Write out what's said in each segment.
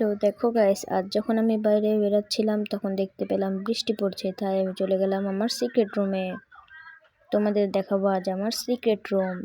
তো দেখো গাইস, আজ যখন আমি বাইরে বেরোচ্ছিলাম তখন দেখতে পেলাম বৃষ্টি পড়ছে, তাই আমি চলে গেলাম আমার সিক্রেট রুমে। তোমাদের দেখাবো আজ আমার সিক্রেট রুম।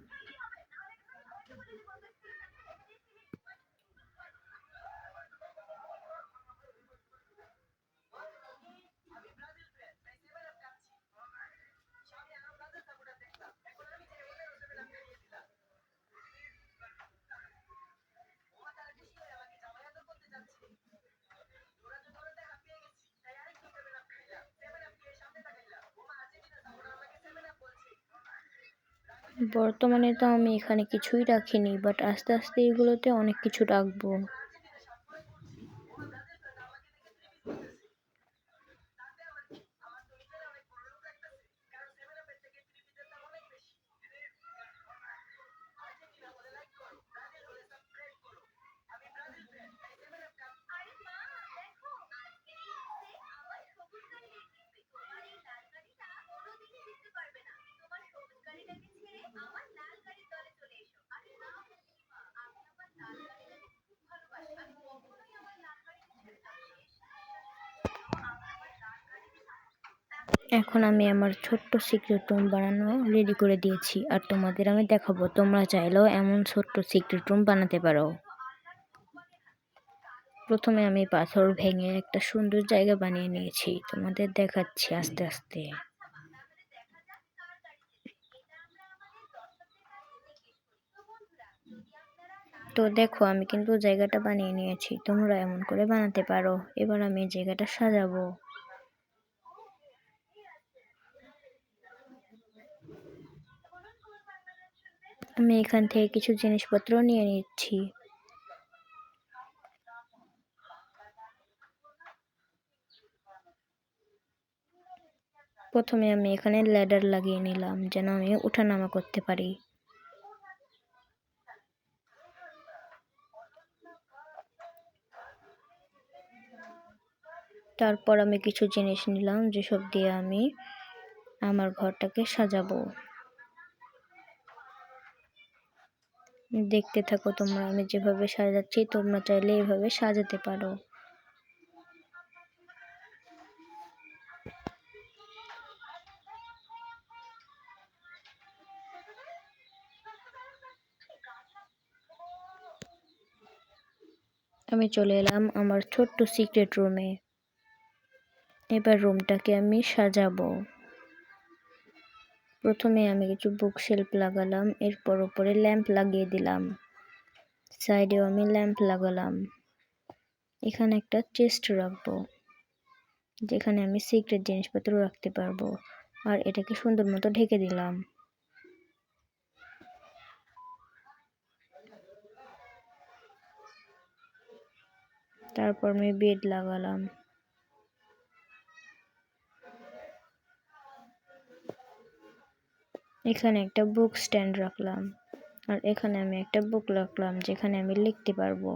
বর্তমানে তো আমি এখানে কিছুই রাখিনি, বাট আস্তে আস্তে এগুলোতে অনেক কিছু রাখবো। এখন আমি আমার ছোট্ট সিক্রেট রুম বানানো রেডি করে দিয়েছি, আর তোমাদের আমি দেখাবো। তোমরা চাইলেও এমন ছোট্ট সিক্রেট রুম বানাতে পারো। প্রথমে আমি পাথর ভেঙে একটা সুন্দর জায়গা বানিয়ে নিয়েছি, তোমাদের দেখাচ্ছি আস্তে আস্তে। তো দেখো, আমি কিন্তু জায়গাটা বানিয়ে নিয়েছি, তোমরা এমন করে বানাতে পারো। এবার আমি জায়গাটা সাজাবো। আমি এখান থেকে কিছু জিনিসপত্র নিয়ে নিচ্ছি। প্রথমে আমি এখানে ল্যাডার লাগিয়ে নিলাম, যেন আমি ওঠানামা করতে পারি। তারপর আমি কিছু জিনিস নিলাম, যেসব দিয়ে আমি আমার ঘরটাকে সাজাবো। দেখতে থাকো তোমরা, আমি যেভাবে সাজাচ্ছি তোমরা চাইলে এইভাবে সাজাতে পারো। আমি চলে এলাম আমার ছোট্ট সিক্রেট রুমে। এবার রুমটাকে আমি সাজাবো। প্রথমে আমি কিছু বুকশেলফ লাগালাম, এরপর উপরে ল্যাম্প লাগিয়ে দিলাম। সাইডেও আমি ল্যাম্প লাগালাম। এখানে একটা চেস্ট রাখবো, যেখানে আমি সিক্রেট জিনিসপত্র রাখতে পারবো, আর এটাকে সুন্দর মতো ঢেকে দিলাম। তারপর আমি বেড লাগালাম। এখানে একটা বুক স্ট্যান্ড রাখলাম, আর এখানে আমি একটা বুক রাখলাম, যেখানে আমি লিখতে পারবো।